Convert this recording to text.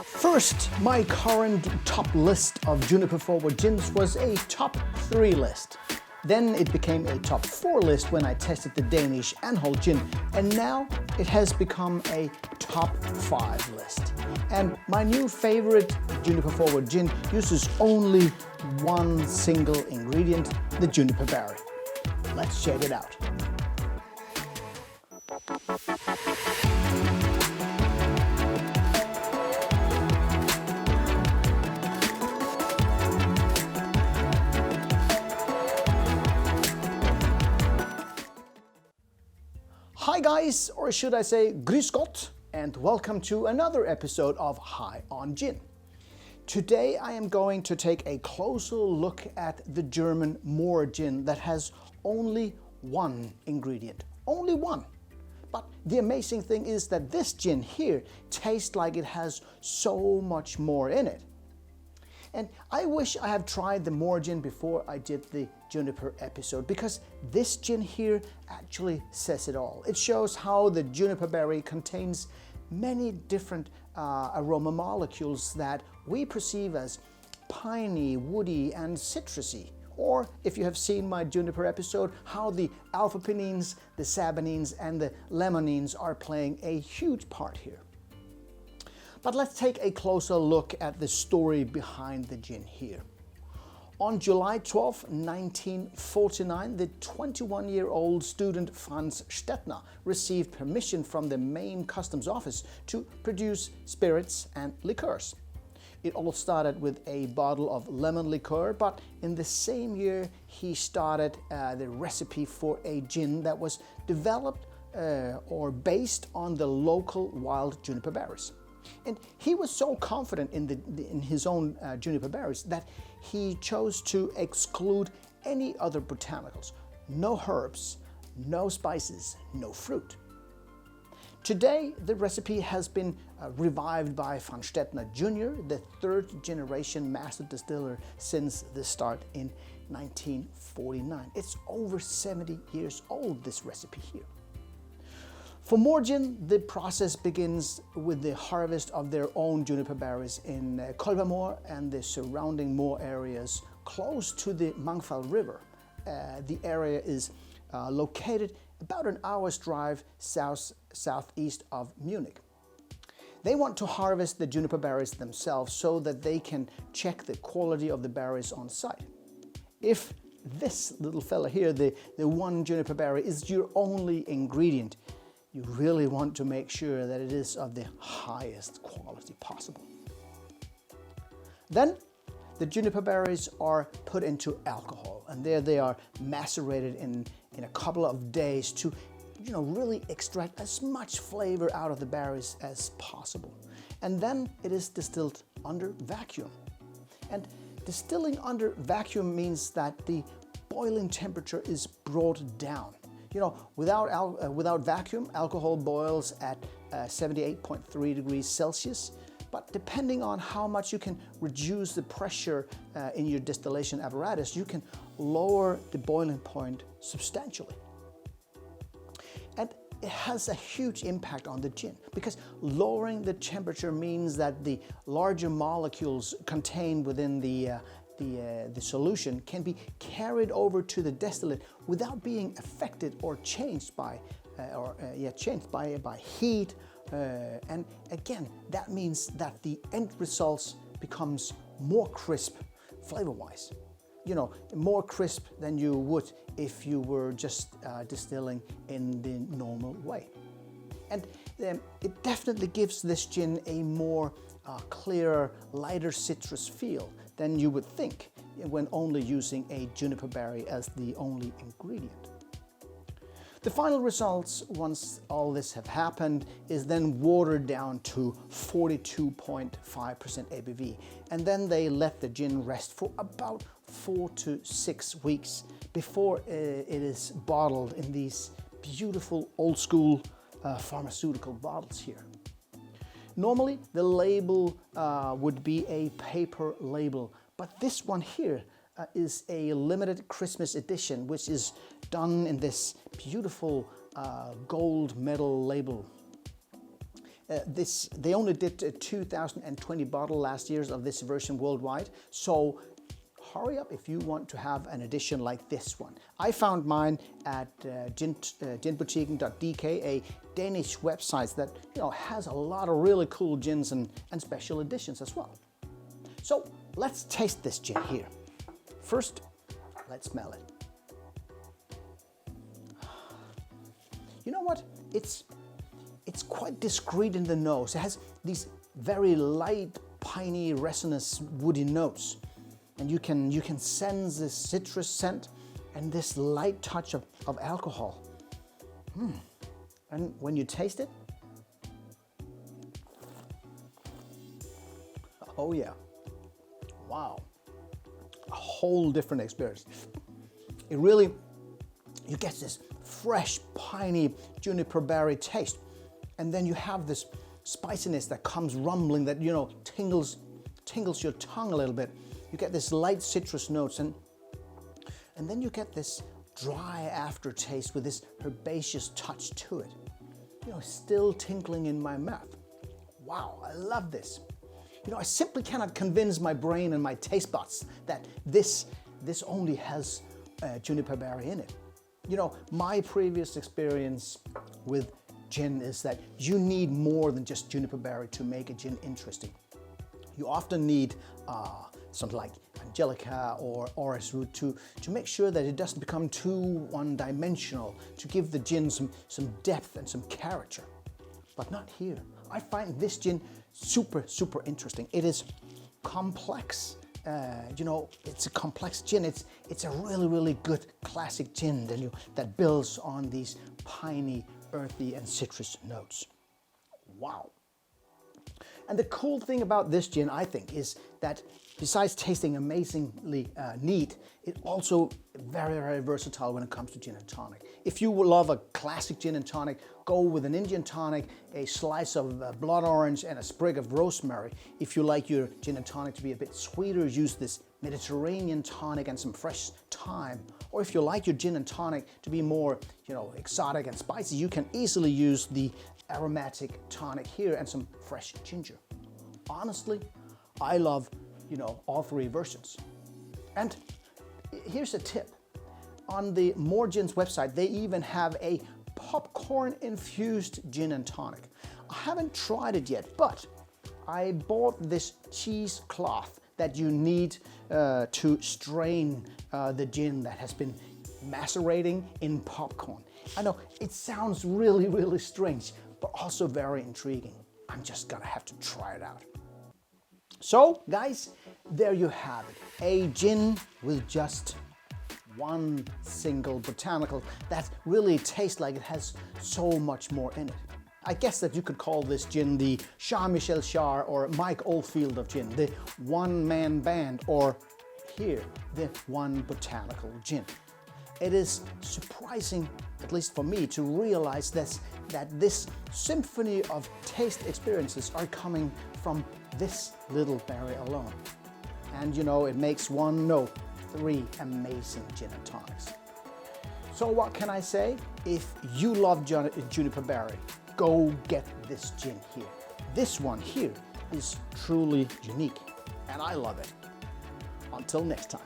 First, my current top list of juniper forward gins was a top 3 list. Then it became a top 4 list when I tested the Danish Alholt Gin, and now it has become a top 5 list. And my new favorite juniper forward gin uses only one single ingredient, the juniper berry. Let's check it out. Hi guys, or should I say grüß Gott, and welcome to another episode of High on Gin. Today I am going to take a closer look at the German Moorgin that has only one ingredient, only one. But the amazing thing is that this gin here tastes like it has so much more in it. And I wish I had tried the Moorgin before I did the juniper episode, because this gin here actually says it all. It shows how the juniper berry contains many different aroma molecules that we perceive as piney, woody, and citrusy. Or, if you have seen my juniper episode, how the alpha-pinines, the saponines, and the limonines are playing a huge part here. But let's take a closer look at the story behind the gin here. On July 12, 1949, the 21-year-old student Franz Stettner received permission from the Main Customs Office to produce spirits and liqueurs. It all started with a bottle of lemon liqueur, but in the same year he started the recipe for a gin that was developed or based on the local wild juniper berries. And he was so confident in his own juniper berries that he chose to exclude any other botanicals. No herbs, no spices, no fruit. Today, the recipe has been revived by Franz Stettner Jr., the third generation master distiller since the start in 1949. It's over 70 years old, this recipe here. For Moorgin, the process begins with the harvest of their own juniper berries in Kolbermoor and the surrounding moor areas close to the Mangfall River. The area is located about an hour's drive southeast of Munich. They want to harvest the juniper berries themselves so that they can check the quality of the berries on site. If this little fella here, the one juniper berry, is your only ingredient, you really want to make sure that it is of the highest quality possible. Then the juniper berries are put into alcohol, and there they are macerated in a couple of days to really extract as much flavor out of the berries as possible. And then it is distilled under vacuum. And distilling under vacuum means that the boiling temperature is brought down. Without vacuum, alcohol boils at 78.3 degrees Celsius, but depending on how much you can reduce the pressure in your distillation apparatus, you can lower the boiling point substantially. And it has a huge impact on the gin, because lowering the temperature means that the larger molecules contained within the solution can be carried over to the distillate without being affected or changed by heat, and again that means that the end results becomes more crisp flavor-wise. More crisp than you would if you were just distilling in the normal way. And it definitely gives this gin a more clearer, lighter citrus feel than you would think when only using a juniper berry as the only ingredient. The final results, once all this have happened, is then watered down to 42.5% ABV, and then they let the gin rest for about 4 to 6 weeks before it is bottled in these beautiful old school pharmaceutical bottles here. Normally the label would be a paper label, but this one here is a limited Christmas edition, which is done in this beautiful gold metal label. They only did 2,020 bottles last year of this version worldwide, so hurry up if you want to have an edition like this one. I found mine at ginbutiken.dk, a Danish website that has a lot of really cool gins and special editions as well. So let's taste this gin here. First, let's smell it. You know what? It's quite discreet in the nose. It has these very light, piney, resinous, woody notes. And you can sense this citrus scent and this light touch of alcohol. And when you taste it, oh yeah, wow, a whole different experience. It really, you get this fresh, piney juniper berry taste, and then you have this spiciness that comes rumbling, that tingles your tongue a little bit. You get this light citrus notes, and then you get this dry aftertaste with this herbaceous touch to it. Still tinkling in my mouth. Wow, I love this. I simply cannot convince my brain and my taste buds that this only has juniper berry in it. My previous experience with gin is that you need more than just juniper berry to make a gin interesting. You often need something like angelica or orris root to make sure that it doesn't become too one-dimensional, to give the gin some depth and some character. But not here. I find this gin super interesting. It is complex. It's a complex gin. It's a really good classic gin that builds on these piney, earthy, and citrus notes. Wow. And the cool thing about this gin, I think, is that besides tasting amazingly neat, it's also very versatile when it comes to gin and tonic. If you love a classic gin and tonic, go with an Indian tonic, a slice of blood orange, and a sprig of rosemary. If you like your gin and tonic to be a bit sweeter, use this Mediterranean tonic and some fresh thyme. Or if you like your gin and tonic to be more, exotic and spicy, you can easily use the aromatic tonic here and some fresh ginger. Honestly, I love, all three versions. And here's a tip. On the Moorgin's website, they even have a popcorn-infused gin and tonic. I haven't tried it yet, but I bought this cheesecloth that you need to strain the gin that has been macerating in popcorn. I know it sounds really strange, but also very intriguing. I'm just gonna have to try it out. So guys, there you have it. A gin with just one single botanical that really tastes like it has so much more in it. I guess that you could call this gin the Jean-Michel Jarre or Mike Oldfield of gin, the one-man band, or here, the one botanical gin. It is surprising, at least for me, to realize that this symphony of taste experiences are coming from this little berry alone. And it makes three amazing gin and tonics. So what can I say? If you love juniper berry, go get this gin here. This one here is truly unique, and I love it. Until next time.